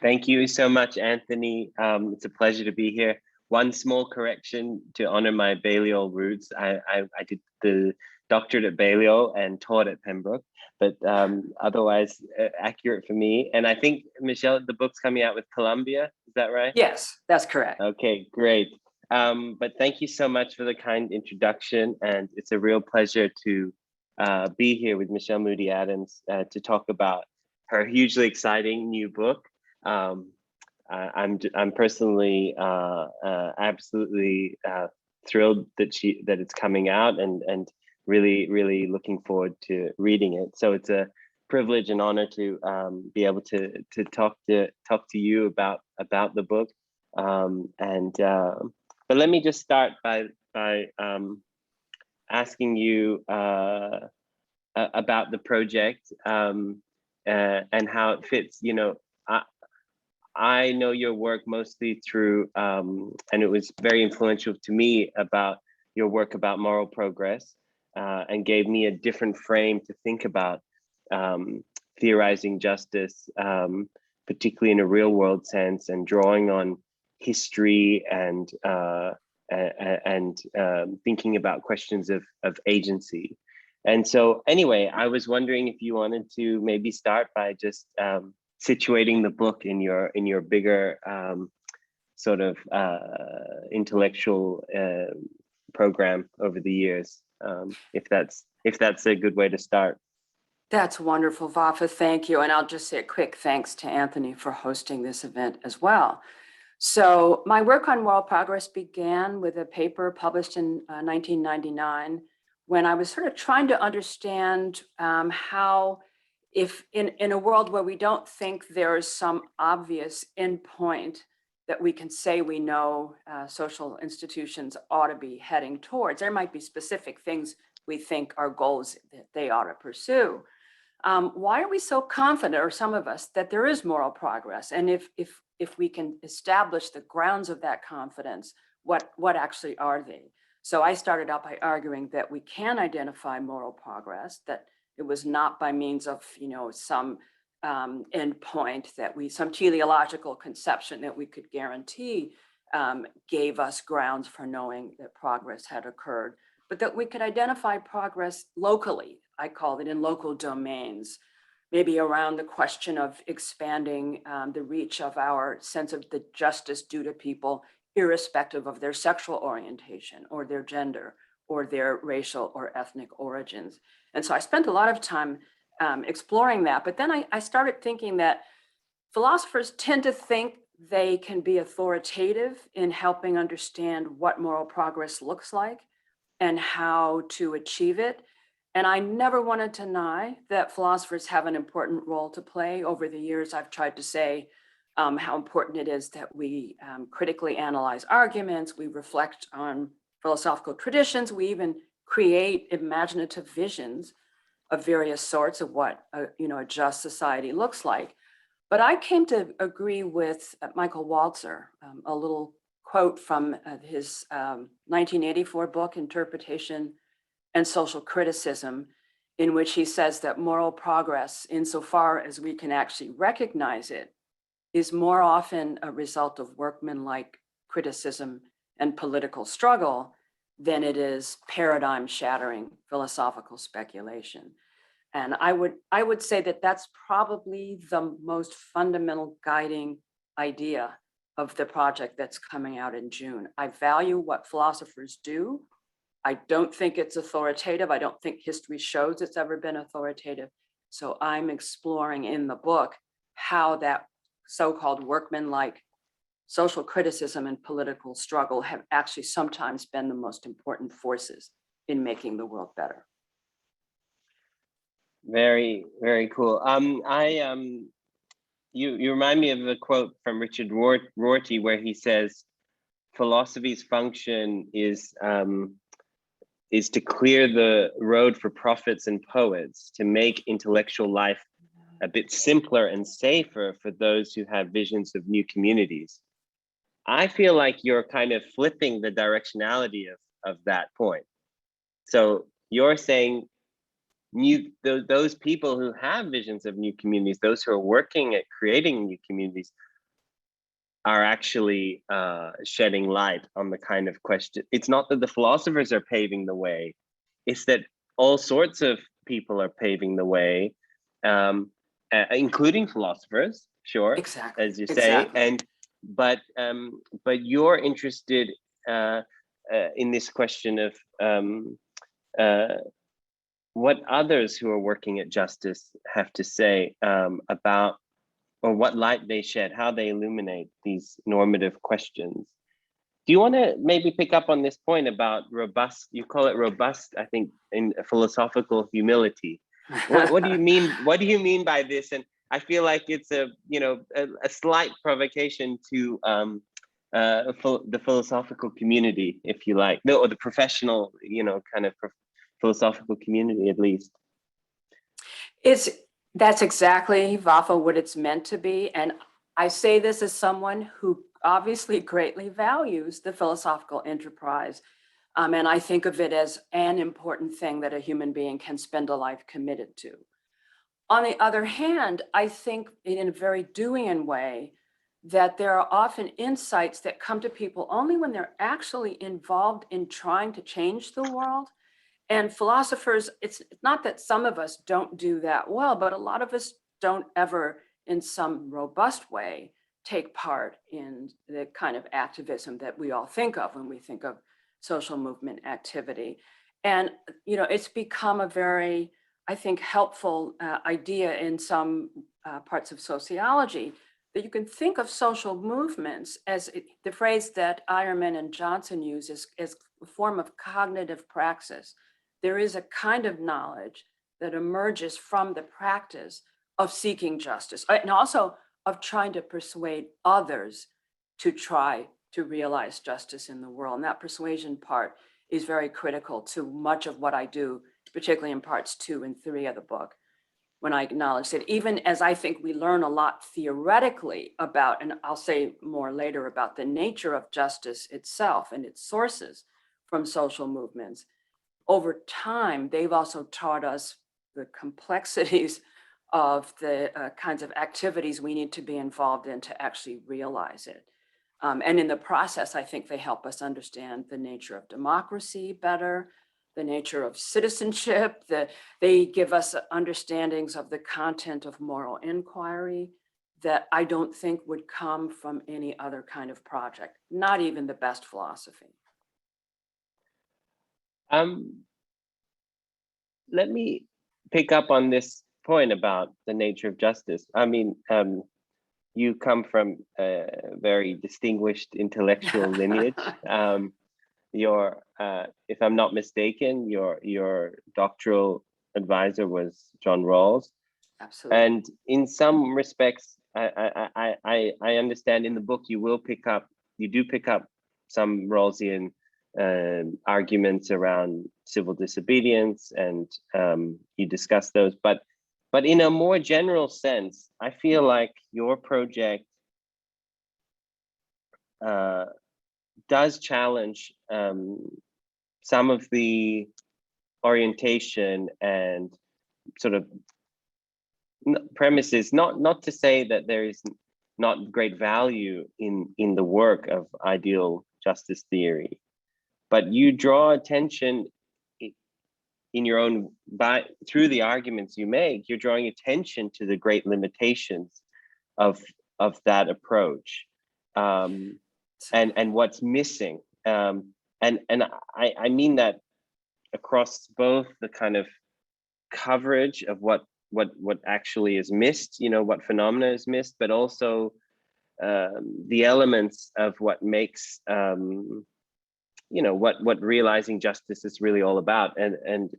Thank you so much, Anthony. It's a pleasure to be here. One small correction to honor my Balliol roots. I did the doctorate at Balliol and taught at Pembroke, but otherwise accurate for me. And I think, Michelle, the book's coming out with Columbia. Is that right? Yes, that's correct. Okay, great. But thank you so much for the kind introduction. And it's a real pleasure to be here with Michele Moody-Adams to talk about her hugely exciting new book. I'm personally absolutely thrilled that it's coming out and really looking forward to reading it. So it's a privilege and honor to be able to talk to you about the book. But let me just start by asking you about the project and how it fits. You know, I know your work mostly through, and it was very influential to me about your work about moral progress, and gave me a different frame to think about theorizing justice, particularly in a real world sense, and drawing on history and thinking about questions of agency. And so anyway, I was wondering if you wanted to maybe start by just situating the book in your bigger sort of intellectual program over the years, if that's a good way to start. That's wonderful, Vafa. Thank you. And I'll just say a quick thanks to Anthony for hosting this event as well. So my work on moral progress began with a paper published in 1999, when I was sort of trying to understand how, if in a world where we don't think there is some obvious endpoint that we can say we know social institutions ought to be heading towards, there might be specific things we think are goals that they ought to pursue. Why are we so confident, or some of us, that there is moral progress? And if we can establish the grounds of that confidence, what actually are they? So I started out by arguing that we can identify moral progress, that it was not by means of, some endpoint some teleological conception that we could guarantee gave us grounds for knowing that progress had occurred, but that we could identify progress locally. I called it in local domains, maybe around the question of expanding the reach of our sense of the justice due to people, irrespective of their sexual orientation or their gender or their racial or ethnic origins. And so I spent a lot of time exploring that. But then I started thinking that philosophers tend to think they can be authoritative in helping understand what moral progress looks like and how to achieve it. And I never want to deny that philosophers have an important role to play. Over the years, I've tried to say how important it is that we critically analyze arguments, we reflect on philosophical traditions, we even create imaginative visions of various sorts of what a just society looks like. But I came to agree with Michael Walzer, a little quote from his 1984 book, Interpretation and Social Criticism, in which he says that moral progress, insofar as we can actually recognize it, is more often a result of workmanlike criticism and political struggle than it is paradigm-shattering philosophical speculation. And I would say that that's probably the most fundamental guiding idea of the project that's coming out in June. I value what philosophers do. I don't think it's authoritative. I don't think history shows it's ever been authoritative. So I'm exploring in the book how that so-called workmanlike social criticism and political struggle have actually sometimes been the most important forces in making the world better. Very, very cool. You remind me of a quote from Richard Rorty, where he says, philosophy's function is to clear the road for prophets and poets, to make intellectual life a bit simpler and safer for those who have visions of new communities. I feel like you're kind of flipping the directionality of that point. So you're saying those people who have visions of new communities, those who are working at creating new communities, are actually shedding light on the kind of question. It's not that the philosophers are paving the way, it's that all sorts of people are paving the way, including philosophers, sure, Exactly. as you say. Exactly. But you're interested in this question of what others who are working at justice have to say about, or what light they shed, how they illuminate these normative questions. Do you want to maybe pick up on this point about robust, you call it robust, I think, in philosophical humility. What do you mean? What do you mean by this? And I feel like it's a, you know, a slight provocation to the philosophical community, if you like, or the professional, you know, kind of philosophical community, at least. That's exactly, Vafa, what it's meant to be. And I say this as someone who obviously greatly values the philosophical enterprise. And I think of it as an important thing that a human being can spend a life committed to. On the other hand, I think in a very Deweyan way that there are often insights that come to people only when they're actually involved in trying to change the world. And philosophers, it's not that some of us don't do that well, but a lot of us don't ever, in some robust way, take part in the kind of activism that we all think of when we think of social movement activity. And, you know, it's become a very, I think, helpful idea in some parts of sociology that you can think of social movements as the phrase that Eierman and Johnson use as a form of cognitive praxis. There is a kind of knowledge that emerges from the practice of seeking justice and also of trying to persuade others to try to realize justice in the world. And that persuasion part is very critical to much of what I do, particularly in parts 2 and 3 of the book, when I acknowledge that even as I think we learn a lot theoretically about, and I'll say more later about the nature of justice itself and its sources from social movements, over time, they've also taught us the complexities of the kinds of activities we need to be involved in to actually realize it. And in the process, I think they help us understand the nature of democracy better, the nature of citizenship. They give us understandings of the content of moral inquiry that I don't think would come from any other kind of project, not even the best philosophy. Let me pick up on this point about the nature of justice. I mean, you come from a very distinguished intellectual lineage. If I'm not mistaken, your doctoral advisor was John Rawls. Absolutely. And in some respects, I understand in the book you do pick up some Rawlsian arguments around civil disobedience, and you discuss those. But in a more general sense, I feel like your project does challenge some of the orientation and sort of premises, not to say that there is not great value in the work of ideal justice theory, but you draw attention in your own, through the arguments you make, you're drawing attention to the great limitations of that approach, and what's missing. And I mean that across both the kind of coverage of what actually is missed, you know, what phenomena is missed, but also the elements of what makes you know, what realizing justice is really all about, and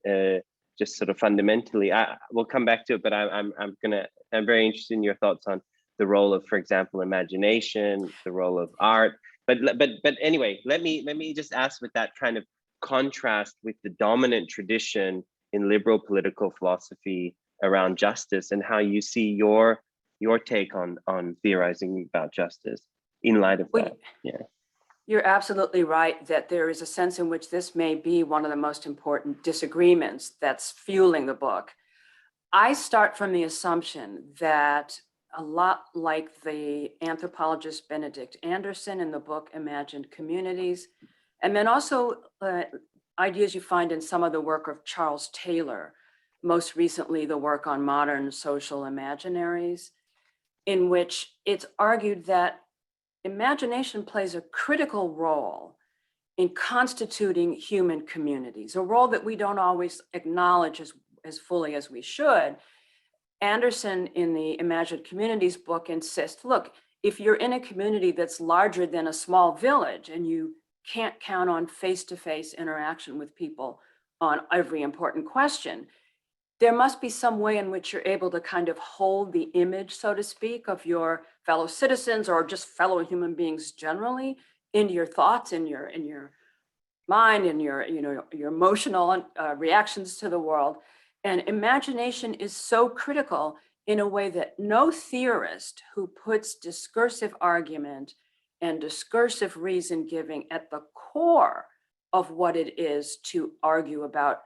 just sort of fundamentally, we'll come back to it, but I'm very interested in your thoughts on the role of, for example, imagination, the role of art. But anyway, let me just ask, with that kind of contrast with the dominant tradition in liberal political philosophy around justice, and how you see your take on theorizing about justice in light of that. Yeah. You're absolutely right that there is a sense in which this may be one of the most important disagreements that's fueling the book. I start from the assumption that a lot like the anthropologist Benedict Anderson in the book Imagined Communities, and then also ideas you find in some of the work of Charles Taylor, most recently the work on modern social imaginaries, in which it's argued that imagination plays a critical role in constituting human communities, a role that we don't always acknowledge as fully as we should. Anderson in the Imagined Communities book insists, look, if you're in a community that's larger than a small village and you can't count on face-to-face interaction with people on every important question, there must be some way in which you're able to kind of hold the image, so to speak, of your fellow citizens or just fellow human beings generally into your thoughts, in your mind, and your emotional reactions to the world. And imagination is so critical in a way that no theorist who puts discursive argument and discursive reason giving at the core of what it is to argue about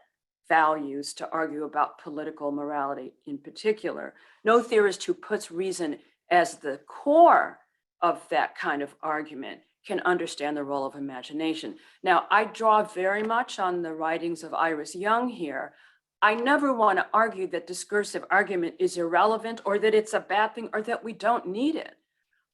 values, to argue about political morality in particular. No theorist who puts reason as the core of that kind of argument can understand the role of imagination. Now, I draw very much on the writings of Iris Young here. I never want to argue that discursive argument is irrelevant or that it's a bad thing or that we don't need it.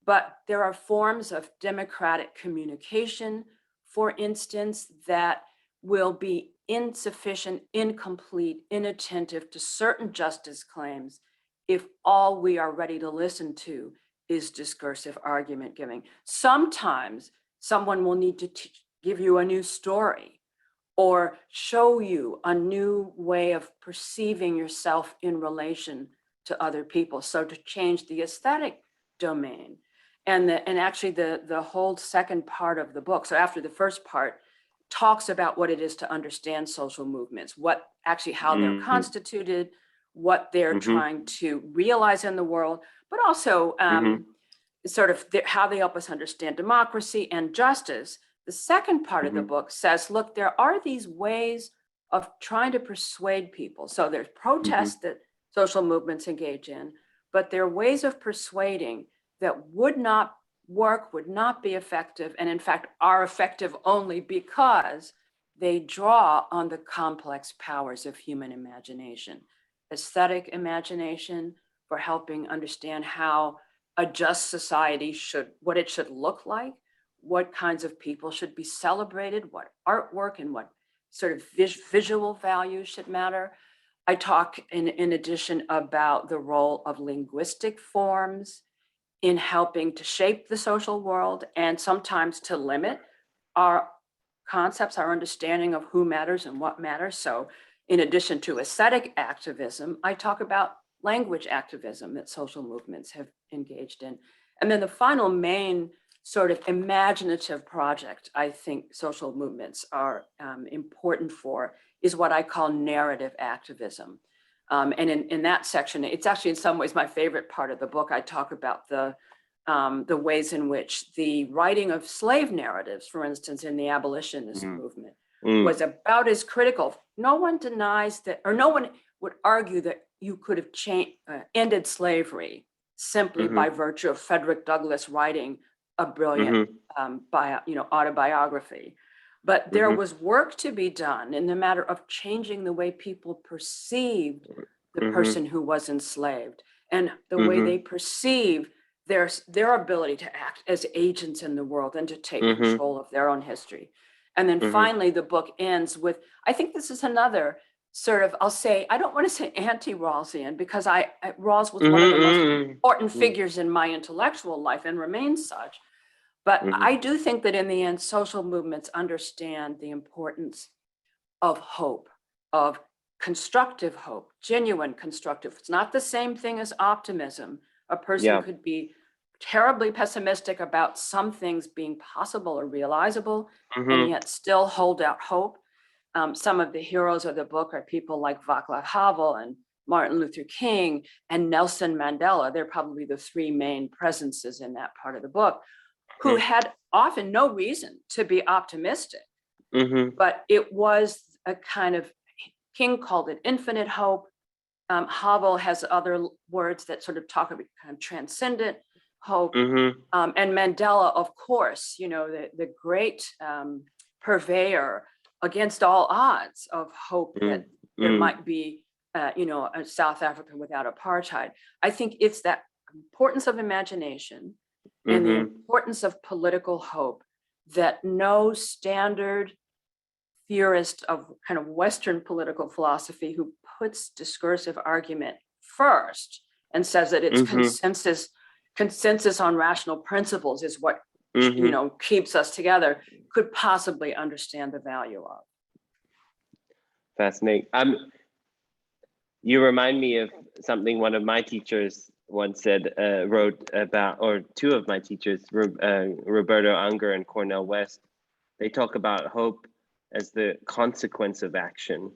But there are forms of democratic communication, for instance, that will be insufficient, incomplete, inattentive to certain justice claims if all we are ready to listen to is discursive argument giving. Sometimes someone will need to give you a new story or show you a new way of perceiving yourself in relation to other people. So to change the aesthetic domain. And actually the whole second part of the book, so after the first part, talks about what it is to understand social movements, how they're constituted, what they're trying to realize in the world, but also sort of how they help us understand democracy and justice. The second part of the book says, look, there are these ways of trying to persuade people. So there's protests that social movements engage in, but there are ways of persuading that would not work, would not be effective, and in fact are effective only because they draw on the complex powers of human imagination. Aesthetic imagination for helping understand how a just society what it should look like, what kinds of people should be celebrated, what artwork and what sort of visual values should matter. I talk in addition about the role of linguistic forms in helping to shape the social world and sometimes to limit our concepts, our understanding of who matters and what matters. So in addition to aesthetic activism, I talk about language activism that social movements have engaged in. And then the final main sort of imaginative project I think social movements are important for is what I call narrative activism. And in that section, it's actually in some ways my favorite part of the book. I talk about the ways in which the writing of slave narratives, for instance, in the abolitionist movement, was about as critical. No one denies that, or no one would argue that you could have ended slavery simply by virtue of Frederick Douglass writing a brilliant autobiography. But there was work to be done in the matter of changing the way people perceived the person who was enslaved and the way they perceive their ability to act as agents in the world and to take control of their own history. And then finally, the book ends with, I think this is another sort of, I'll say, I don't want to say anti-Rawlsian because Rawls was one of the most important figures in my intellectual life and remains such. But I do think that in the end, social movements understand the importance of hope, of constructive hope, genuine constructive. It's not the same thing as optimism. A person could be terribly pessimistic about some things being possible or realizable, and yet still hold out hope. Some of the heroes of the book are people like Václav Havel and Martin Luther King and Nelson Mandela. They're probably the three main presences in that part of the book, who had often no reason to be optimistic, but it was a kind of, King called it infinite hope. Havel has other words that sort of talk about kind of transcendent hope. Mm-hmm. And Mandela, of course, the great purveyor against all odds of hope that there might be, a South Africa without apartheid. I think it's that importance of imagination and the importance of political hope that no standard theorist of kind of Western political philosophy who puts discursive argument first and says that it's consensus on rational principles is what keeps us together, could possibly understand the value of. Fascinating. You remind me of something one of my teachers once said, wrote about, or two of my teachers, Roberto Unger and Cornel West. They talk about hope as the consequence of action,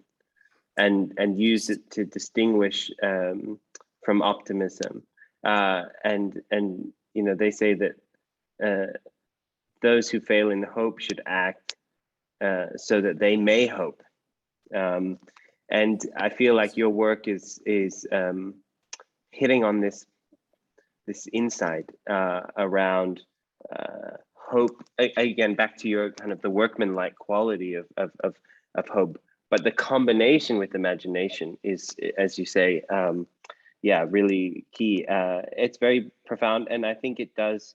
and use it to distinguish from optimism. And they say that those who fail in hope should act so that they may hope. And I feel like your work is hitting on this insight around hope. Again, back to your kind of the workman-like quality of hope, but the combination with imagination is, as you say, really key. It's very profound, and I think it does.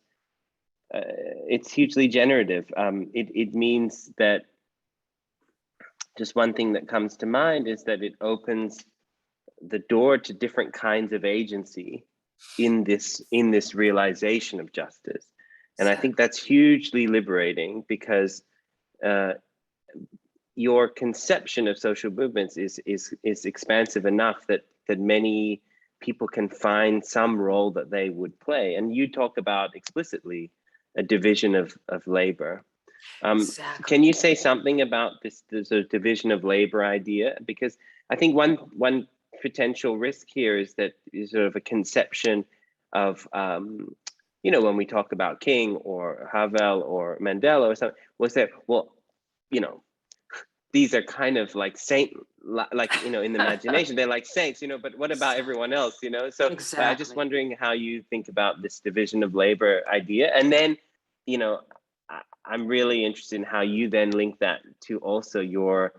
It's hugely generative. It means that. Just one thing that comes to mind is that it opens the door to different kinds of agency in this realization of justice. And I think that's hugely liberating, because your conception of social movements is expansive enough that many people can find some role that they would play. And you talk about explicitly a division of labor. Exactly. Can you say something about this sort of division of labor idea? Because I think one potential risk here is that is sort of a conception of, when we talk about King or Havel or Mandela or something, was that, well, these are kind of like like, in the imagination, they're like saints, but what about everyone else, So exactly. I'm just wondering how you think about this division of labor idea. And then, I'm really interested in how you then link that to also your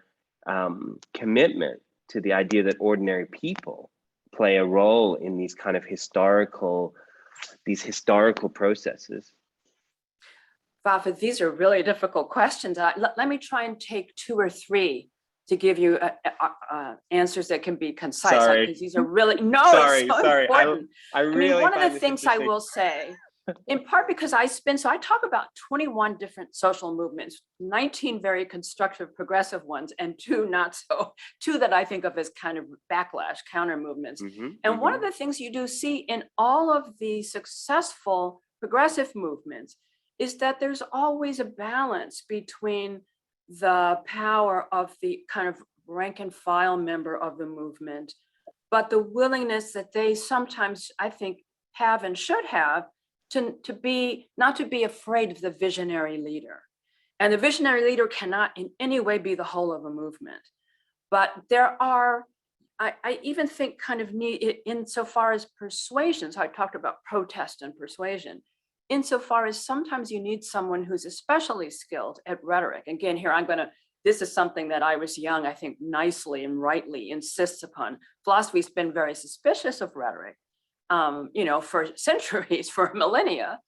commitment to the idea that ordinary people play a role in these kind of historical processes. Vafa, these are really difficult questions. Let me try and take two or three to give you answers that can be concise. Sorry. Because these are really, sorry. Important. I really one of the things I will say, in part because I talk about 21 different social movements, 19 very constructive, progressive ones, and two not so, two that I think of as kind of backlash, counter movements. And one of the things you do see in all of the successful progressive movements is that there's always a balance between the power of the kind of rank and file member of the movement, but the willingness that they sometimes, I think, have and should have not to be afraid of the visionary leader. And the visionary leader cannot in any way be the whole of a movement. But there are, I even think kind of need, insofar as persuasion, so I talked about protest and persuasion, insofar as sometimes you need someone who's especially skilled at rhetoric. Again, here this is something that Iris Young, I think, nicely and rightly insists upon. Philosophy's been very suspicious of rhetoric, for centuries, for millennia.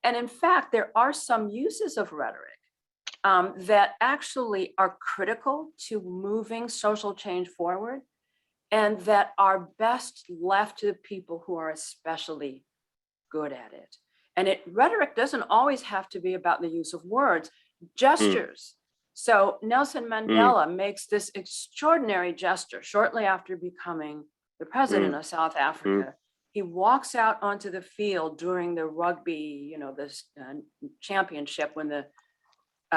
And in fact, there are some uses of rhetoric that actually are critical to moving social change forward, and that are best left to the people who are especially good at it. And rhetoric doesn't always have to be about the use of words, gestures. So Nelson Mandela makes this extraordinary gesture shortly after becoming the president of South Africa. He walks out onto the field during the rugby, this championship when the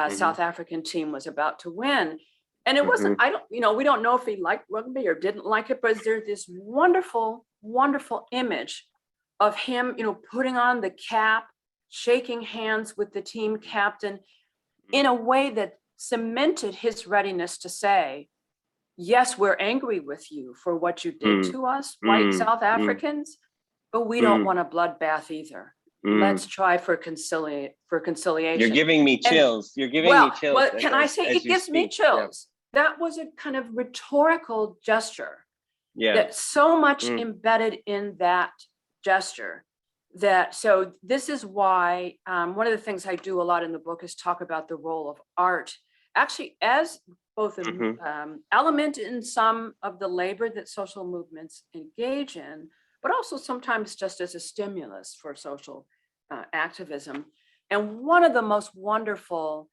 South African team was about to win. And it wasn't, we don't know if he liked rugby or didn't like it, but there's this wonderful, wonderful image of him, putting on the cap, shaking hands with the team captain in a way that cemented his readiness to say, yes, we're angry with you for what you did to us, white South Africans, but we don't want a bloodbath either. Let's try for conciliation. You're giving me chills. You're giving me chills. Well, can I say it gives me chills? Yeah. That was a kind of rhetorical gesture. Yeah. That's so much embedded in that gesture. So this is why one of the things I do a lot in the book is talk about the role of art, actually as both an element in some of the labor that social movements engage in, but also sometimes just as a stimulus for social activism. And one of the most wonderful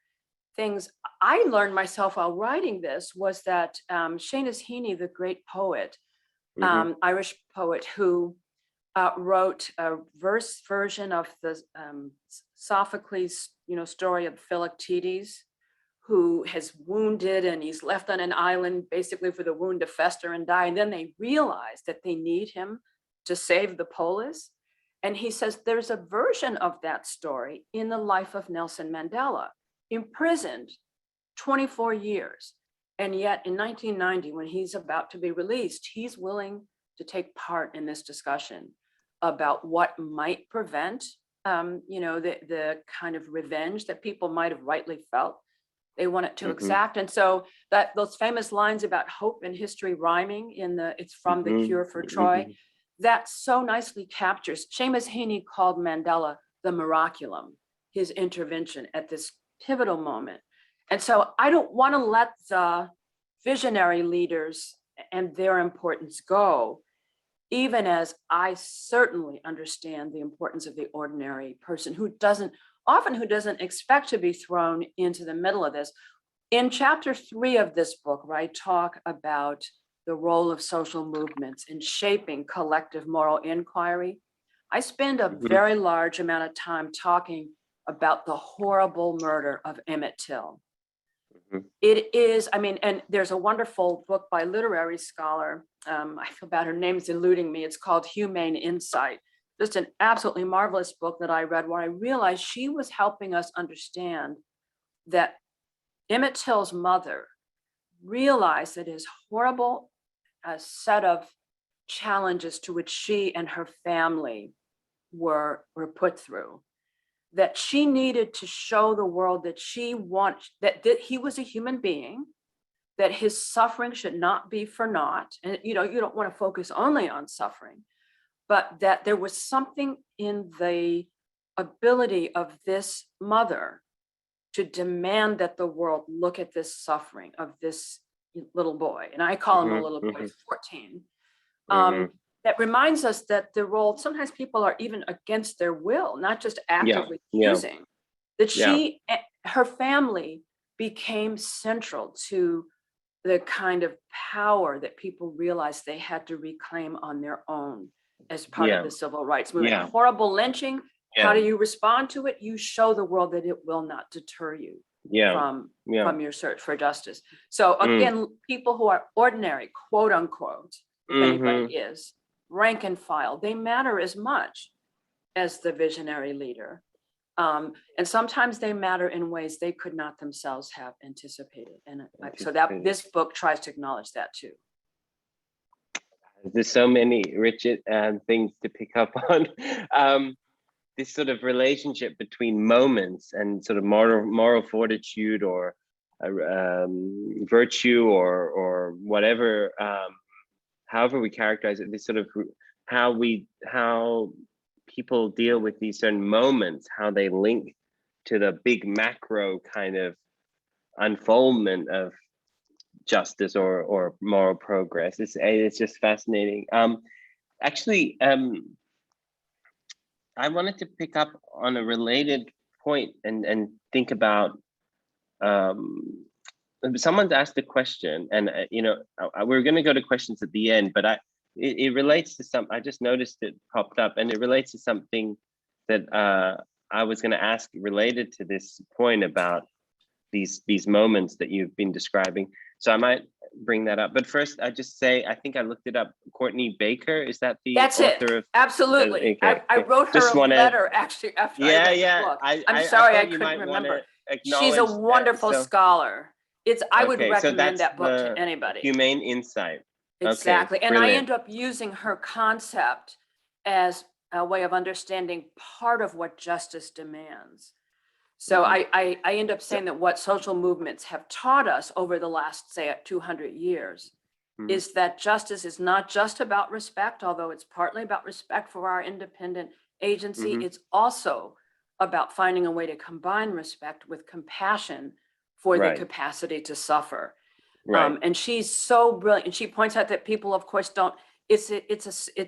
things I learned myself while writing this was that Seamus Heaney, the great poet, Irish poet who wrote a verse version of the Sophocles, story of Philoctetes, who has wounded and he's left on an island basically for the wound to fester and die. And then they realize that they need him to save the polis. And he says there's a version of that story in the life of Nelson Mandela, imprisoned 24 years. And yet in 1990, when he's about to be released, he's willing to take part in this discussion about what might prevent, the kind of revenge that people might have rightly felt they wanted to exact. And so that those famous lines about hope and history rhyming it's from The Cure for Troy, that so nicely captures. Seamus Heaney called Mandela the miraculum, his intervention at this pivotal moment. And so I don't want to let the visionary leaders and their importance go, even as I certainly understand the importance of the ordinary person who doesn't expect to be thrown into the middle of this. In chapter 3 of this book, where I talk about the role of social movements in shaping collective moral inquiry, I spend a very large amount of time talking about the horrible murder of Emmett Till. It is, and there's a wonderful book by a literary scholar, I feel bad, her name's eluding me, it's called Humane Insight. Just an absolutely marvelous book that I read where I realized she was helping us understand that Emmett Till's mother realized that his horrible set of challenges to which she and her family were put through, that she needed to show the world that that he was a human being, that his suffering should not be for naught. And you don't want to focus only on suffering, but that there was something in the ability of this mother to demand that the world look at this suffering of this little boy. And I call him a little boy, he's 14. That reminds us that the role, sometimes people are even against their will, not just actively choosing, that her family became central to the kind of power that people realized they had to reclaim on their own as part of the civil rights movement. Horrible lynching, how do you respond to it? You show the world that it will not deter you from your search for justice. So again, people who are ordinary, quote unquote, if anybody is, rank and file, they matter as much as the visionary leader. And sometimes they matter in ways they could not themselves have anticipated. And so that this book tries to acknowledge that too. There's so many rich things to pick up on. This sort of relationship between moments and sort of moral fortitude or virtue or whatever, however we characterize it, this sort of how people deal with these certain moments, how they link to the big macro kind of unfoldment of justice or moral progress. It's just fascinating. Actually, I wanted to pick up on a related point and think about, someone's asked a question, and we're going to go to questions at the end, but it relates to I just noticed it popped up, and it relates to something that I was going to ask related to this point about these moments that you've been describing. So I might bring that up. But first, I just say, I think I looked it up. Courtney Baker, is that the author of? Absolutely. I wrote her a letter actually after I read the book. I'm sorry I couldn't remember. She's a wonderful scholar. I would Okay, so recommend that's that book to the anybody. humane insight. Okay, Exactly. And I brilliant. end up using her concept as a way of understanding part of what justice demands. So Mhm. I end up So, saying that what social movements have taught us over the last, say, 200 years mhm, is that justice is not just about respect, although it's partly about respect for our independent agency. mhm, It's also about finding a way to combine respect with compassion for the right, capacity to suffer. right. And she's so brilliant. And she points out that people, of course, don't. It's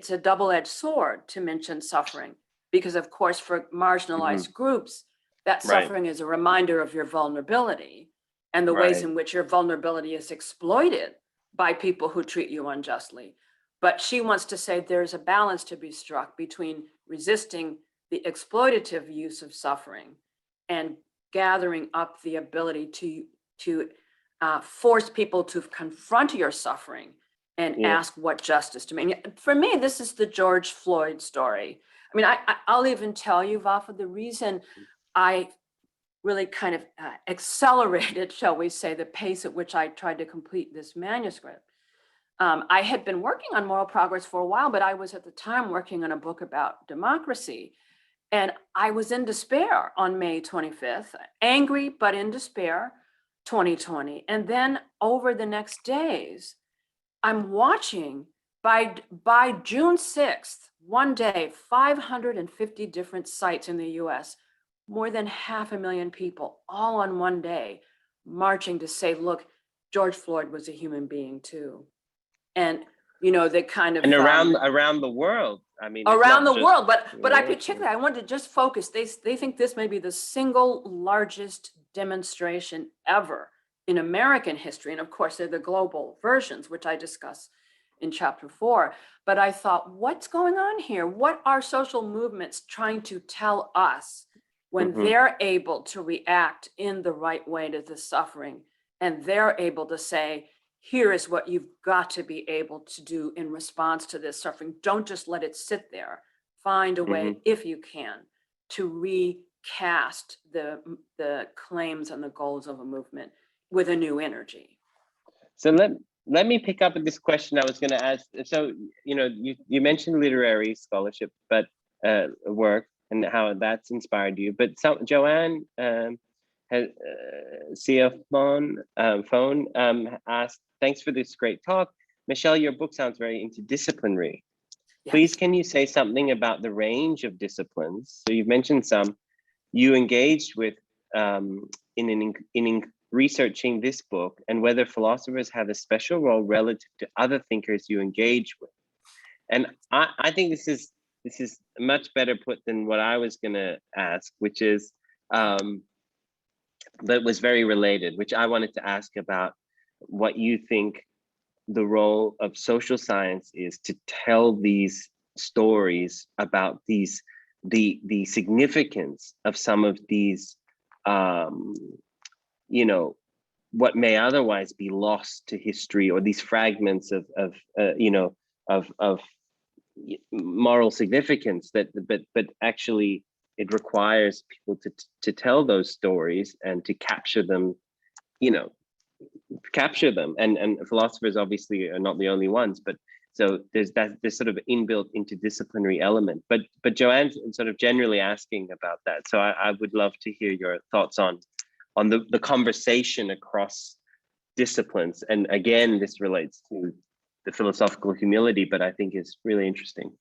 a double-edged sword to mention suffering, because, of course, for Mhm, marginalized groups, that right, suffering is a reminder of your vulnerability and the ways right. in which your vulnerability is exploited by people who treat you unjustly. But she wants to say there's a balance to be struck between resisting the exploitative use of suffering and gathering up the ability to force people to confront your suffering and Yeah. ask what justice to mean. For me, this is the George Floyd story. I mean, I'll even tell you, Vafa, the reason I really kind of accelerated, shall we say, the pace at which I tried to complete this manuscript. I had been working on moral progress for a while, but I was at the time working on a book about democracy. And I was in despair on May 25th, angry, but in despair, 2020. And then over the next days, I'm watching by June 6th, one day, 550 different sites in the US, more than 500,000 people, all on one day, marching to say, look, George Floyd was a human being too. And, they kind And of around the world. I mean, it's around not the just world, but I New York. Yeah. particularly I wanted to just focus. They think this may be the single largest demonstration ever in American history, and of course they're the global versions, which I discuss in chapter 4. But I thought, what's going on here? What are social movements trying to tell us when Mhm, they're able to react in the right way to the suffering, and they're able to say, here is what you've got to be able to do in response to this suffering. Don't just let it sit there. Find a way, mhm. if you can, to recast the claims and the goals of a movement with a new energy. So let me pick up at this question I was going to ask. So, you mentioned literary scholarship, but work and how that's inspired you. But Joanne has phone asked, thanks for this great talk. Michele, your book sounds very interdisciplinary. Please, Yes. can you say something about the range of disciplines? So you've mentioned some you engaged with in researching this book, and whether philosophers have a special role relative to other thinkers you engage with. And I think this is much better put than what I was going to ask, which is that was very related, which I wanted to ask about what you think the role of social science is to tell these stories about the significance of some of these um, what may otherwise be lost to history, or these fragments of moral significance that but actually it requires people to tell those stories and to capture them, you know and philosophers obviously are not the only ones, but so there's this sort of inbuilt interdisciplinary element. But Joanne's sort of generally asking about that, so I would love to hear your thoughts on the conversation across disciplines. And again, this relates to the philosophical humility, but I think is really interesting.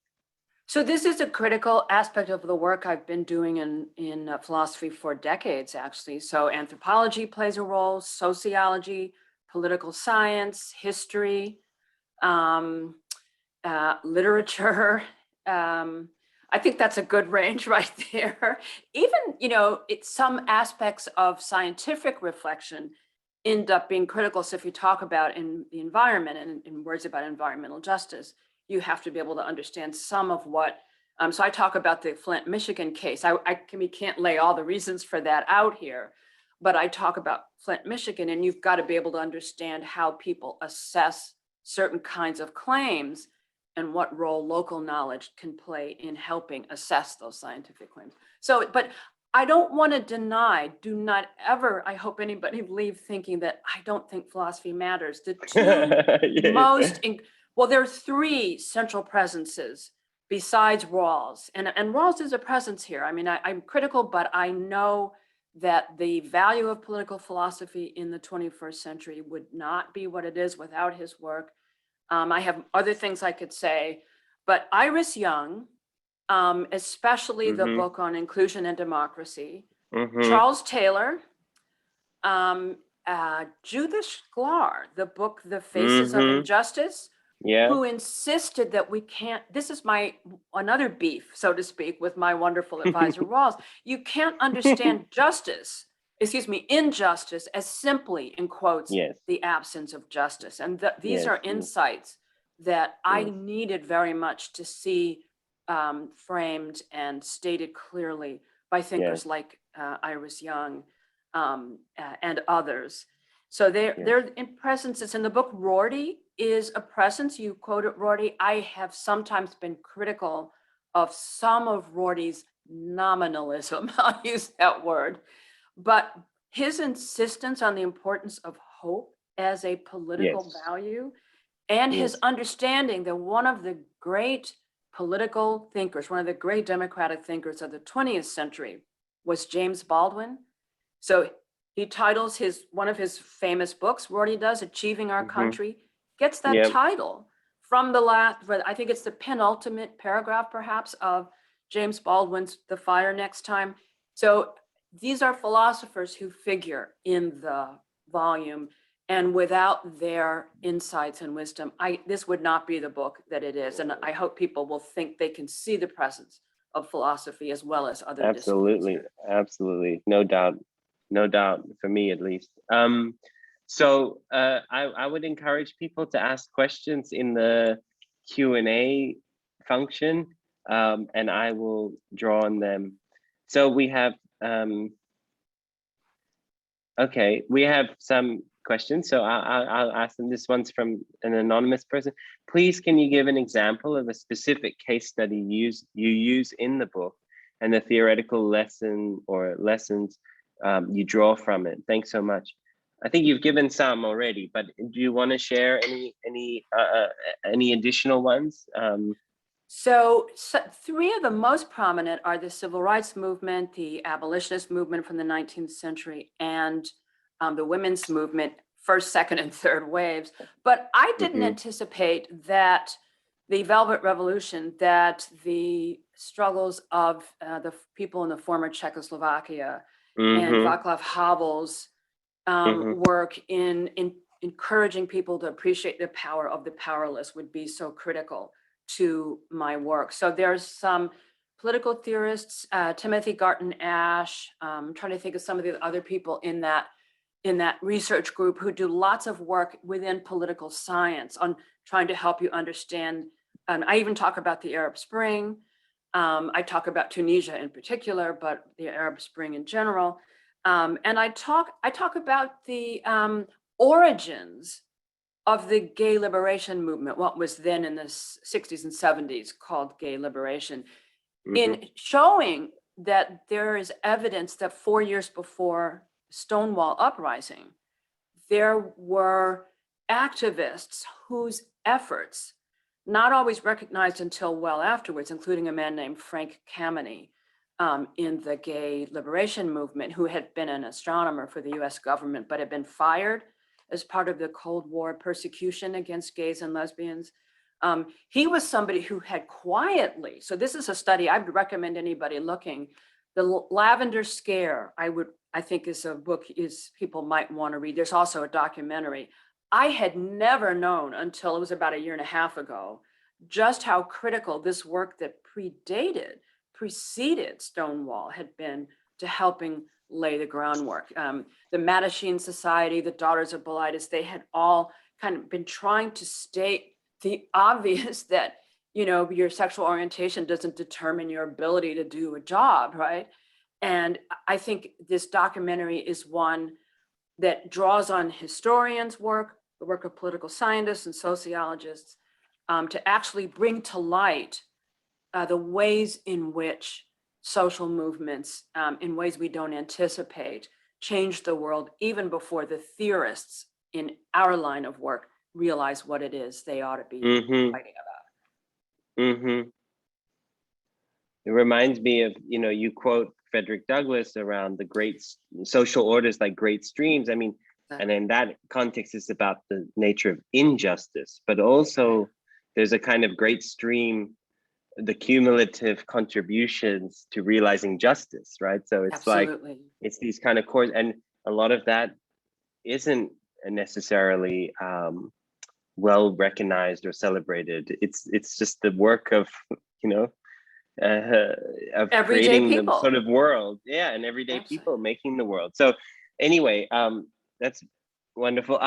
So this is a critical aspect of the work I've been doing in philosophy for decades, actually. So anthropology plays a role, sociology, political science, history, literature. I think that's a good range right there. Even, it's some aspects of scientific reflection end up being critical. So if you talk about in the environment and in words about environmental justice, you have to be able to understand some of what. So I talk about the Flint, Michigan case. We can't lay all the reasons for that out here, but I talk about Flint, Michigan, and you've got to be able to understand how people assess certain kinds of claims and what role local knowledge can play in helping assess those scientific claims. So, but I don't want to deny, do not ever, I hope anybody leave thinking that I don't think philosophy matters. The two well, there are three central presences besides Rawls. And Rawls is a presence here. I mean, I'm critical, but I know that the value of political philosophy in the 21st century would not be what it is without his work. I have other things I could say, but Iris Young, especially the book on inclusion and democracy, Charles Taylor, Judith Sklar, the book, The Faces of Injustice, who insisted that we can't, this is another beef, so to speak, with my wonderful advisor, Rawls. You can't understand injustice as simply, in quotes, the absence of justice. And these are insights that I needed very much to see framed and stated clearly by thinkers like Iris Young and others. So they're in presences. In the book, Rorty is a presence. You quoted Rorty. I have sometimes been critical of some of Rorty's nominalism, I'll use that word, but his insistence on the importance of hope as a political value, and his understanding that one of the great political thinkers, one of the great democratic thinkers of the 20th century was James Baldwin. So he titles one of his famous books, Rorty does, Achieving Our Country, gets that title from the I think it's the penultimate paragraph perhaps of James Baldwin's The Fire Next Time. So these are philosophers who figure in the volume, and without their insights and wisdom, this would not be the book that it is. And I hope people will think they can see the presence of philosophy as well as other disciplines. Absolutely, no doubt, for me at least. So I would encourage people to ask questions in the Q&A function, and I will draw on them. So we have, we have some questions. So I'll ask them. This one's from an anonymous person. Please, can you give an example of a specific case study you use in the book and the theoretical lesson or lessons you draw from it? Thanks so much. I think you've given some already, but do you want to share any additional ones? So three of the most prominent are the civil rights movement, the abolitionist movement from the 19th century, and the women's movement, first, second, and third waves. But I didn't anticipate that the Velvet Revolution, that the struggles of the people in the former Czechoslovakia and Václav Havel's work in encouraging people to appreciate the power of the powerless would be so critical to my work. So there's some political theorists, Timothy Garton Ash, I'm trying to think of some of the other people in that research group who do lots of work within political science on trying to help you understand. I even talk about the Arab Spring. I talk about Tunisia in particular, but the Arab Spring in general. And I talk about the origins of the gay liberation movement, what was then in the 60s and 70s called gay liberation, in showing that there is evidence that 4 years before Stonewall uprising, there were activists whose efforts, not always recognized until well afterwards, including a man named Frank Kameny in the gay liberation movement, who had been an astronomer for the US government, but had been fired as part of the Cold War persecution against gays and lesbians. He was somebody who had quietly, so this is a study I would recommend anybody looking, the Lavender Scare, I think is a book people might want to read. There's also a documentary. I had never known until it was about 1.5 years ago, just how critical this work that preceded Stonewall had been to helping lay the groundwork. The Mattachine Society, the Daughters of Bilitis, they had all kind of been trying to state the obvious that, your sexual orientation doesn't determine your ability to do a job, right? And I think this documentary is one that draws on historians' work, the work of political scientists and sociologists, to actually bring to light the ways in which social movements in ways we don't anticipate change the world even before the theorists in our line of work realize what it is they ought to be fighting about. It reminds me of, you quote Frederick Douglass around the great social orders like great streams. I mean, and in that context, it's about the nature of injustice, but also there's a kind of great stream, the cumulative contributions to realizing justice, right? So it's Absolutely. like, it's these kind of cores, and a lot of that isn't necessarily well recognized or celebrated. It's just the work of, of Everyday creating the people. sort of world, and everyday people making the world. So anyway, that's wonderful.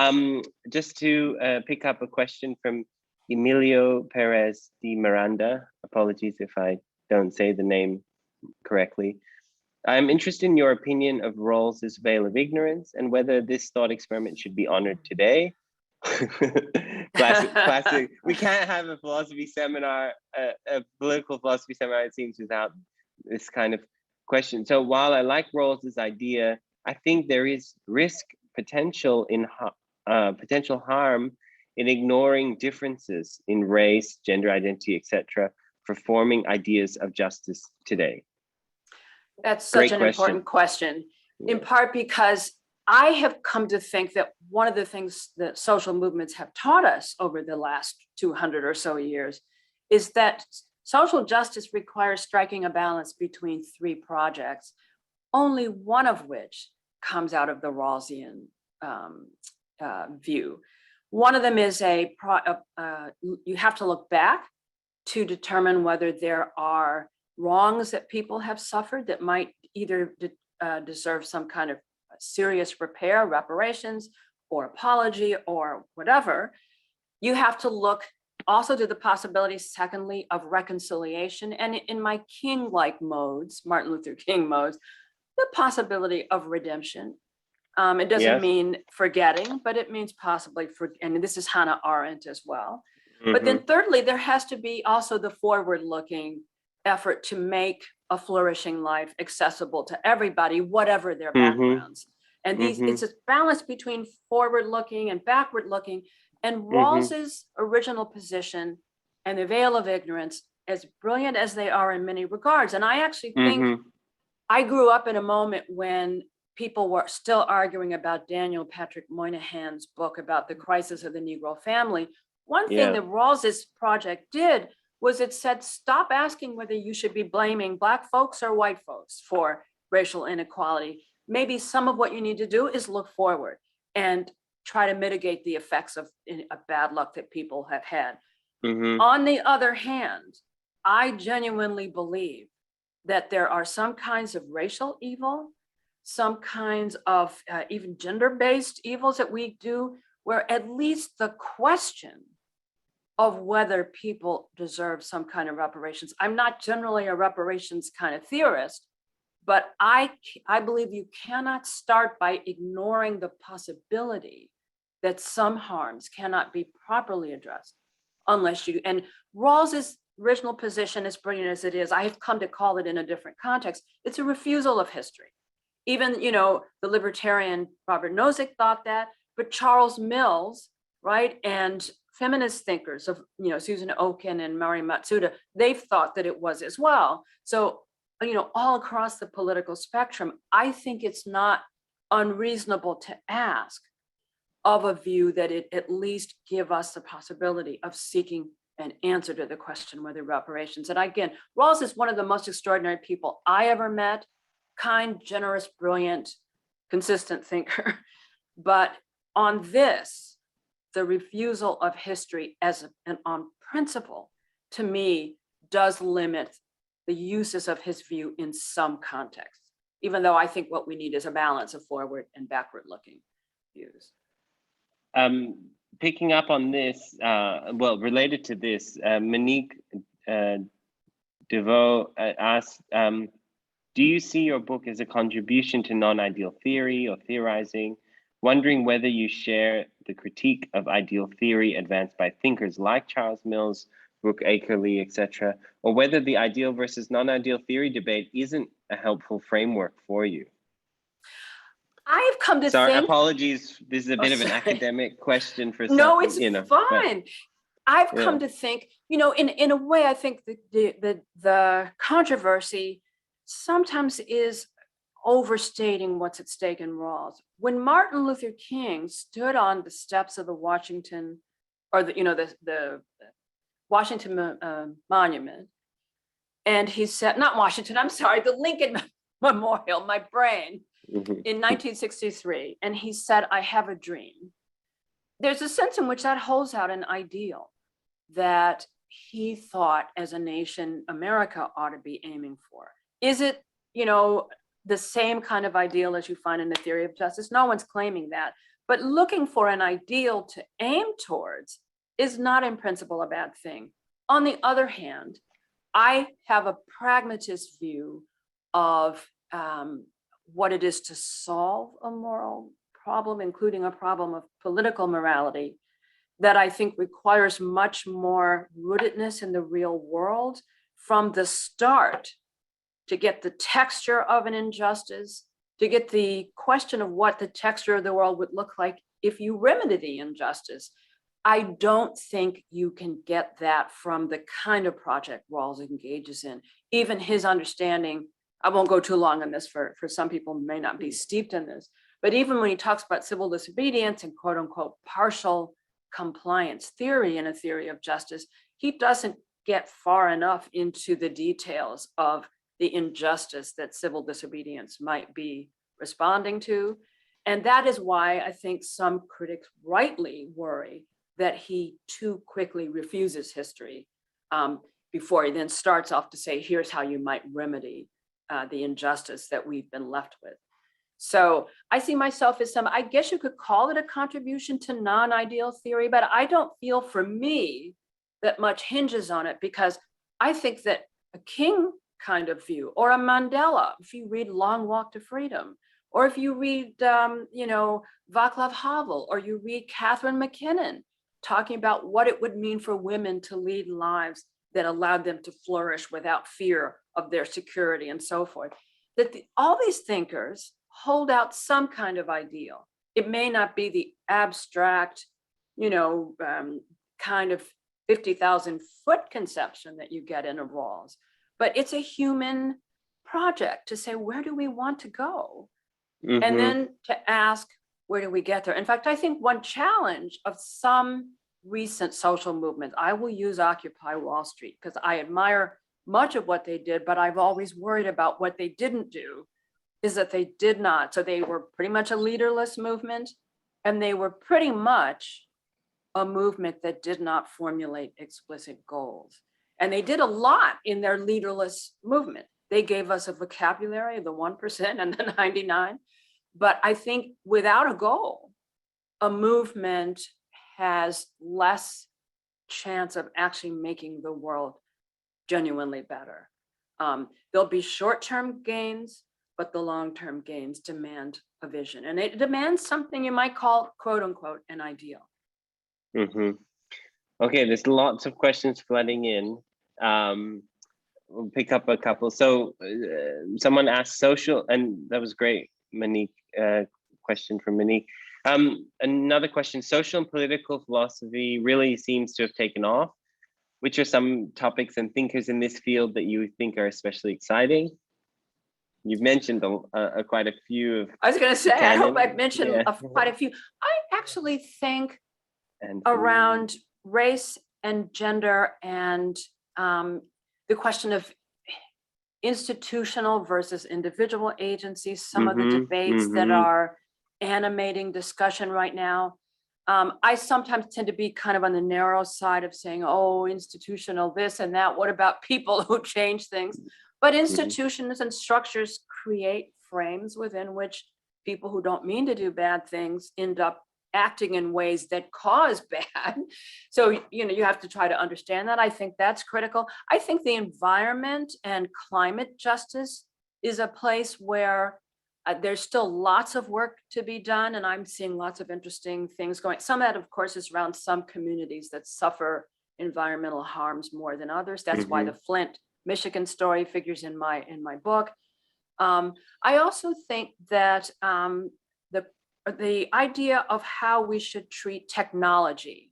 Just to pick up a question from Emilio Perez de Miranda, apologies if I don't say the name correctly. I'm interested in your opinion of Rawls's veil of ignorance and whether this thought experiment should be honored today. classic. We can't have a philosophy seminar, a political philosophy seminar, it seems, without this kind of question. So while I like Rawls's idea, I think there is potential harm in ignoring differences in race, gender identity, etc., for forming ideas of justice today. That's such an important question, in part because I have come to think that one of the things that social movements have taught us over the last 200 or so years is that social justice requires striking a balance between three projects, only one of which comes out of the Rawlsian view. One of them is you have to look back to determine whether there are wrongs that people have suffered that might either deserve some kind of serious repair, reparations, or apology, or whatever. You have to look also to the possibility, secondly, of reconciliation, and in my King-like modes, Martin Luther King modes, the possibility of redemption. It doesn't mean forgetting, but it means possibly and this is Hannah Arendt as well. But then thirdly, there has to be also the forward-looking effort to make a flourishing life accessible to everybody, whatever their backgrounds. And it's a balance between forward-looking and backward-looking. And Rawls's original position and the veil of ignorance, as brilliant as they are in many regards, and I actually think I grew up in a moment when people were still arguing about Daniel Patrick Moynihan's book about the crisis of the Negro family. One thing that Rawls's project did was it said, stop asking whether you should be blaming Black folks or white folks for racial inequality. Maybe some of what you need to do is look forward and try to mitigate the effects of bad luck that people have had. On the other hand, I genuinely believe that there are some kinds of racial evil, some kinds of even gender-based evils that we do, where at least the question of whether people deserve some kind of reparations. I'm not generally a reparations kind of theorist, but I believe you cannot start by ignoring the possibility that some harms cannot be properly addressed unless you, and Rawls's original position, as brilliant as it is, I have come to call it in a different context, it's a refusal of history. Even, the libertarian Robert Nozick thought that, but Charles Mills, right, and feminist thinkers of, Susan Okin and Mari Matsuda, they've thought that it was as well. So, all across the political spectrum, I think it's not unreasonable to ask of a view that it at least give us the possibility of seeking an answer to the question whether reparations. And again, Rawls is one of the most extraordinary people I ever met, kind, generous, brilliant, consistent thinker. But on this, the refusal of history as an on principle, to me, does limit the uses of his view in some contexts, even though I think what we need is a balance of forward and backward looking views. Picking up on this, related to this, Monique DeVoe asked, do you see your book as a contribution to non-ideal theory or theorizing? Wondering whether you share the critique of ideal theory advanced by thinkers like Charles Mills Brooke Akerley, etc., or whether the ideal versus non-ideal theory debate isn't a helpful framework for you. I've come to Sorry, think. apologies. This is a bit of an Sorry. academic question for some, No, it's but fine. I've yeah. come to think, in a way, I think the controversy sometimes is overstating what's at stake in Rawls. When Martin Luther King stood on the steps of the Washington, or the Washington Monument, and he said, not Washington, I'm sorry, the Lincoln Memorial, my brain, in 1963, and he said, "I have a dream." There's a sense in which that holds out an ideal that he thought as a nation, America ought to be aiming for. Is it, the same kind of ideal as you find in the theory of justice? No one's claiming that. But looking for an ideal to aim towards is not in principle a bad thing. On the other hand, I have a pragmatist view of what it is to solve a moral problem, including a problem of political morality, that I think requires much more rootedness in the real world from the start, to get the texture of an injustice, to get the question of what the texture of the world would look like if you remedy the injustice. I don't think you can get that from the kind of project Rawls engages in. Even his understanding, I won't go too long on this for some people may not be steeped in this, but even when he talks about civil disobedience and quote unquote partial compliance theory in a theory of justice, he doesn't get far enough into the details of the injustice that civil disobedience might be responding to. And that is why I think some critics rightly worry that he too quickly refuses history before he then starts off to say, here's how you might remedy the injustice that we've been left with. So I see myself as I guess you could call it a contribution to non-ideal theory, but I don't feel for me that much hinges on it, because I think that a King kind of view, or a Mandela, if you read Long Walk to Freedom, or if you read, Václav Havel, or you read Catherine McKinnon, talking about what it would mean for women to lead lives that allowed them to flourish without fear of their security and so forth, that all these thinkers hold out some kind of ideal. It may not be the abstract, kind of 50,000 foot conception that you get in a Rawls, but it's a human project to say, where do we want to go? Mm-hmm. And then to ask, where do we get there? In fact, I think one challenge of some recent social movements, I will use Occupy Wall Street because I admire much of what they did, but I've always worried about what they didn't do, is that they did not. So they were pretty much a leaderless movement, and they were pretty much a movement that did not formulate explicit goals. And they did a lot in their leaderless movement. They gave us a vocabulary, the 1% and the 99. But I think without a goal, a movement has less chance of actually making the world genuinely better. There'll be short-term gains, but the long-term gains demand a vision. And it demands something you might call, quote unquote, an ideal. Mm-hmm. Okay, there's lots of questions flooding in. We'll pick up a couple. So someone asked social, and that was great, Monique, question from Monique. Another question, social and political philosophy really seems to have taken off. Which are some topics and thinkers in this field that you think are especially exciting? You've mentioned quite a few of. I was going to say, I hope I've mentioned quite a few. I actually think around race and gender and the question of institutional versus individual agency, some of the debates that are animating discussion right now. I sometimes tend to be kind of on the narrow side of saying, oh, institutional this and that. What about people who change things? But institutions and structures create frames within which people who don't mean to do bad things end up acting in ways that cause bad. So, you have to try to understand that. I think that's critical. I think the environment and climate justice is a place where there's still lots of work to be done, and I'm seeing lots of interesting things going. Some of that, of course, is around some communities that suffer environmental harms more than others. That's why the Flint, Michigan story figures in my book. I also think that the idea of how we should treat technology,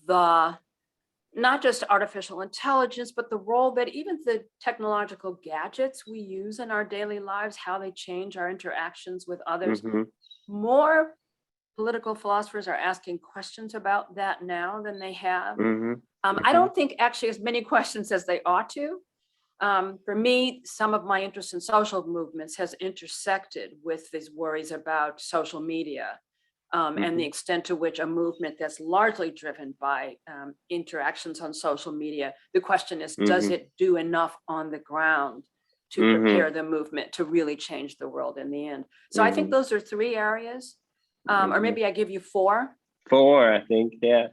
not just artificial intelligence, but the role that even the technological gadgets we use in our daily lives, how they change our interactions with others. More political philosophers are asking questions about that now than they have. I don't think actually as many questions as they ought to. For me, some of my interest in social movements has intersected with these worries about social media. And the extent to which a movement that's largely driven by interactions on social media, the question is, does it do enough on the ground to prepare the movement to really change the world in the end? So I think those are 3 areas, or maybe I give you 4. 4, I think, yeah.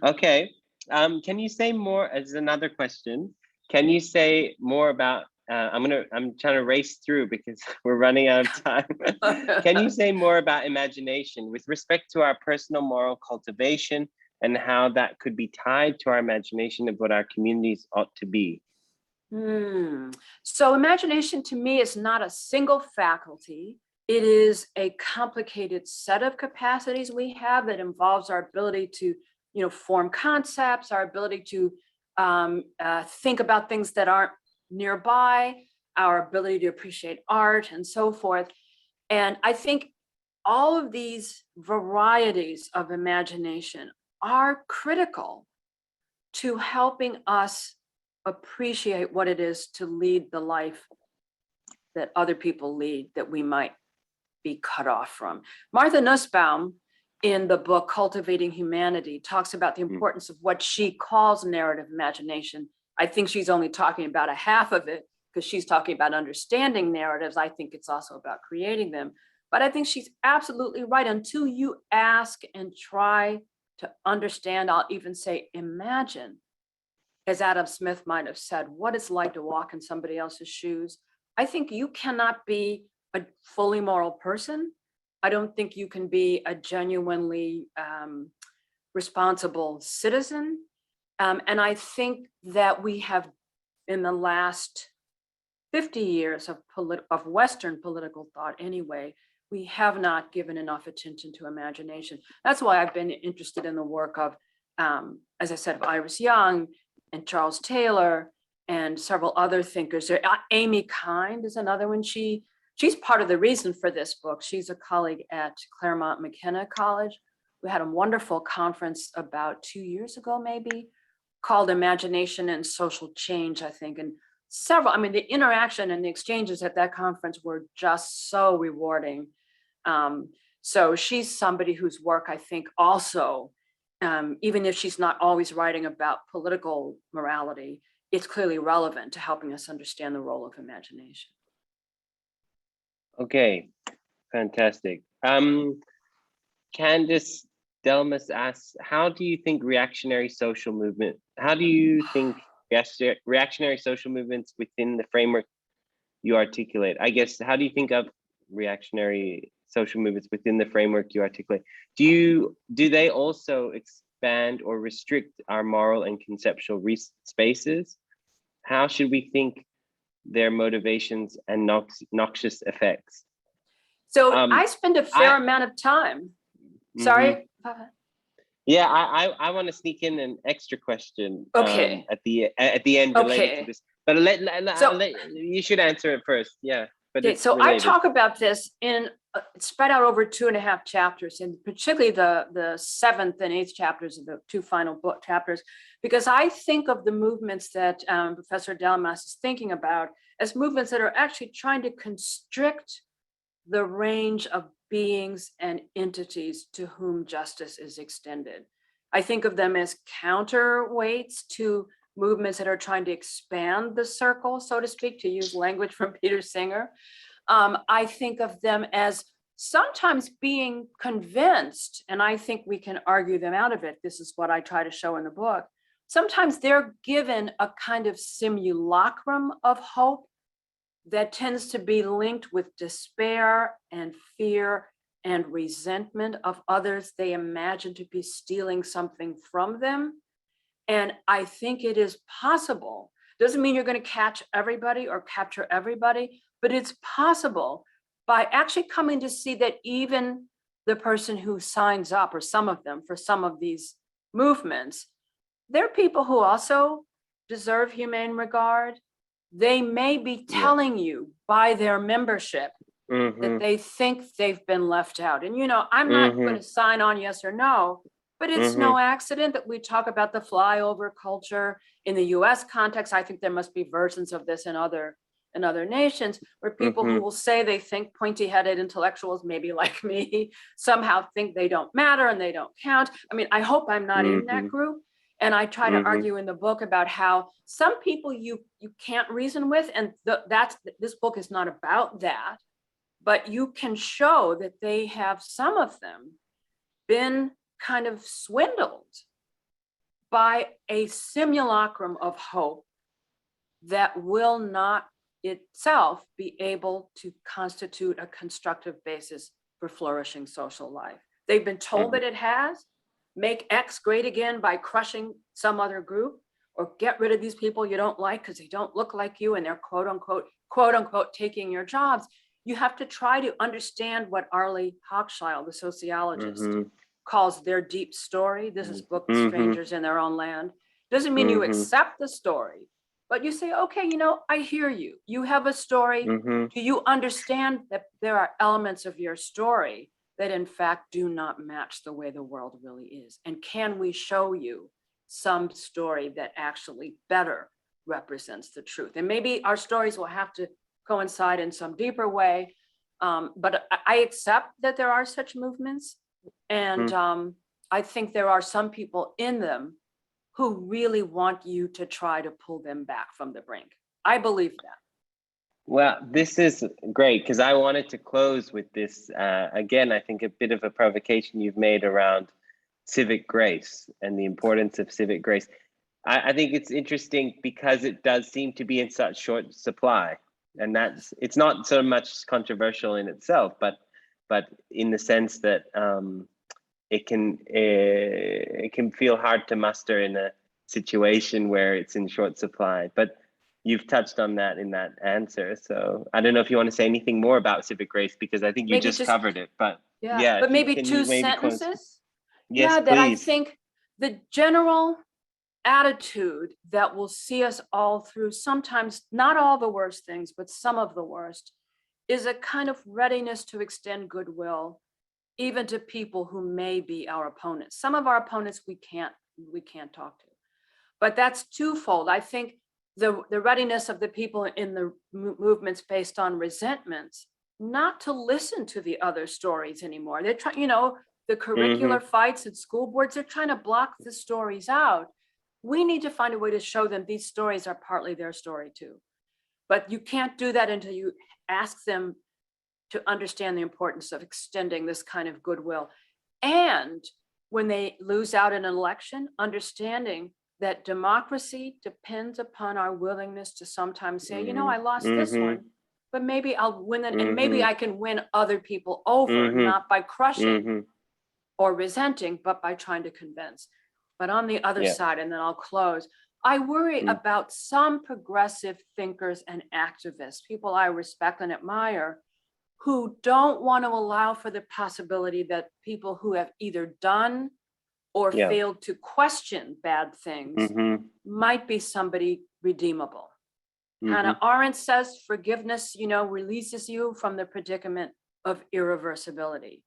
Okay, can you say more, as another question, can you say more about, I'm trying to race through because we're running out of time. Can you say more about imagination with respect to our personal moral cultivation and how that could be tied to our imagination of what our communities ought to be? So imagination to me is not a single faculty. It is a complicated set of capacities we have that involves our ability to, form concepts, our ability to think about things that aren't nearby, our ability to appreciate art and so forth. And I think all of these varieties of imagination are critical to helping us appreciate what it is to lead the life that other people lead that we might be cut off from. Martha Nussbaum, in the book Cultivating Humanity, talks about the importance of what she calls narrative imagination. I think she's only talking about a half of it because she's talking about understanding narratives. I think it's also about creating them. But I think she's absolutely right. Until you ask and try to understand, I'll even say imagine, as Adam Smith might have said, what it's like to walk in somebody else's shoes. I think you cannot be a fully moral person. I don't think you can be a genuinely responsible citizen. And I think that we have, in the last 50 years of Western political thought anyway, we have not given enough attention to imagination. That's why I've been interested in the work of, as I said, of Iris Young and Charles Taylor and several other thinkers. Amy Kind is another one. She's part of the reason for this book. She's a colleague at Claremont McKenna College. We had a wonderful conference about 2 years ago, maybe, called Imagination and Social Change, I think. And the interaction and the exchanges at that conference were just so rewarding. So she's somebody whose work I think also, even if she's not always writing about political morality, it's clearly relevant to helping us understand the role of imagination. Okay, fantastic. Candice Delmas asks, how do you think reactionary social movements within the framework you articulate? I guess, how do you think of reactionary social movements within the framework you articulate? Do they also expand or restrict our moral and conceptual spaces? How should we think their motivations and noxious effects? So I spend a fair amount of time. Sorry. Yeah, I want to sneak in an extra question. Okay. At the end related to this, but you should answer it first. Yeah. But okay, so related. I talk about this in spread out over 2.5 chapters, and particularly the 7th and 8th chapters of the 2 final book chapters, because I think of the movements that Professor Delmas is thinking about as movements that are actually trying to constrict the range of beings and entities to whom justice is extended. I think of them as counterweights to movements that are trying to expand the circle, so to speak, to use language from Peter Singer. I think of them as sometimes being convinced, and I think we can argue them out of it. This is what I try to show in the book. Sometimes they're given a kind of simulacrum of hope that tends to be linked with despair and fear and resentment of others they imagine to be stealing something from them. And I think it is possible. Doesn't mean you're going to catch everybody or capture everybody, but it's possible by actually coming to see that even the person who signs up, or some of them, for some of these movements, they're people who also deserve humane regard. They may be telling you by their membership that they think they've been left out. And, you know, I'm not going to sign on yes or no, but it's no accident that we talk about the flyover culture in the US context. I think there must be versions of this in other nations, where people who will say they think pointy-headed intellectuals, maybe like me, somehow think they don't matter and they don't count. I mean, I hope I'm not in that group. And I try to argue in the book about how some people you can't reason with, and this book is not about that, but you can show that they have, some of them, been kind of swindled by a simulacrum of hope that will not itself be able to constitute a constructive basis for flourishing social life. They've been told that it has. Make X great again by crushing some other group, or get rid of these people you don't like because they don't look like you and they're quote unquote taking your jobs. You have to try to understand what Arlie Hochschild, the sociologist, calls their deep story. This is book Strangers in Their Own Land. Doesn't mean you accept the story, but you say, okay, you know, I hear you. You have a story. Do you understand that there are elements of your story that in fact do not match the way the world really is? And can we show you some story that actually better represents the truth? And maybe our stories will have to coincide in some deeper way. But I accept that there are such movements. And I think there are some people in them who really want you to try to pull them back from the brink. I believe that. Well, this is great, because I wanted to close with this, again, I think a bit of a provocation you've made around civic grace and the importance of civic grace. I think it's interesting because it does seem to be in such short supply. And it's not so much controversial in itself, but in the sense that it can feel hard to muster in a situation where it's in short supply. But you've touched on that in that answer. So I don't know if you want to say anything more about civic grace, because I think you just covered it. But yeah, but maybe two sentences. Yes, that I please. think the general attitude that will see us all through, sometimes not all the worst things, but some of the worst, is a kind of readiness to extend goodwill, even to people who may be our opponents. Some of our opponents we can't talk to, but that's twofold. I think the readiness of the people in the movements based on resentments, not to listen to the other stories anymore. They're trying, you know, the curricular fights at school boards, they're trying to block the stories out. We need to find a way to show them these stories are partly their story too. But you can't do that until you ask them to understand the importance of extending this kind of goodwill. And when they lose out in an election, understanding that democracy depends upon our willingness to sometimes say, you know, I lost this one, but maybe I'll win it, and maybe I can win other people over, not by crushing or resenting, but by trying to convince. But on the other side, and then I'll close, I worry about some progressive thinkers and activists, people I respect and admire, who don't want to allow for the possibility that people who have either done or failed to question bad things might be somebody redeemable. Hannah Arendt says forgiveness, you know, releases you from the predicament of irreversibility.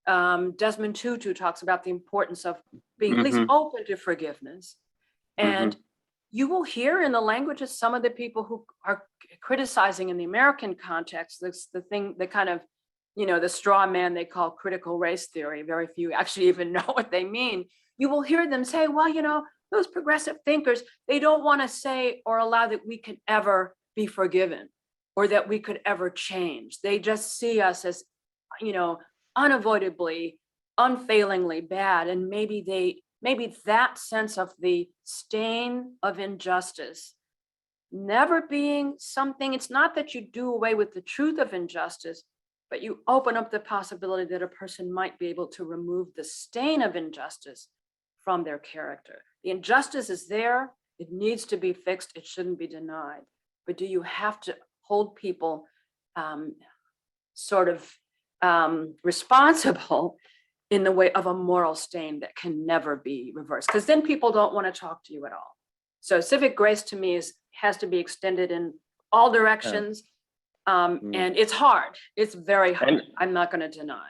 Desmond Tutu talks about the importance of being at least open to forgiveness. And you will hear in the language of some of the people who are criticizing in the American context, the kind of, you know, the straw man they call critical race theory. Very few actually even know what they mean. You will hear them say, well, you know, those progressive thinkers, they don't want to say or allow that we can ever be forgiven or that we could ever change. They just see us as, you know, unavoidably, unfailingly bad. And maybe that sense of the stain of injustice never being something, it's not that you do away with the truth of injustice, but you open up the possibility that a person might be able to remove the stain of injustice from their character. The injustice is there. It needs to be fixed. It shouldn't be denied. But do you have to hold people responsible in the way of a moral stain that can never be reversed? Because then people don't want to talk to you at all. So civic grace to me has to be extended in all directions. And it's hard. It's very hard. I'm not going to deny.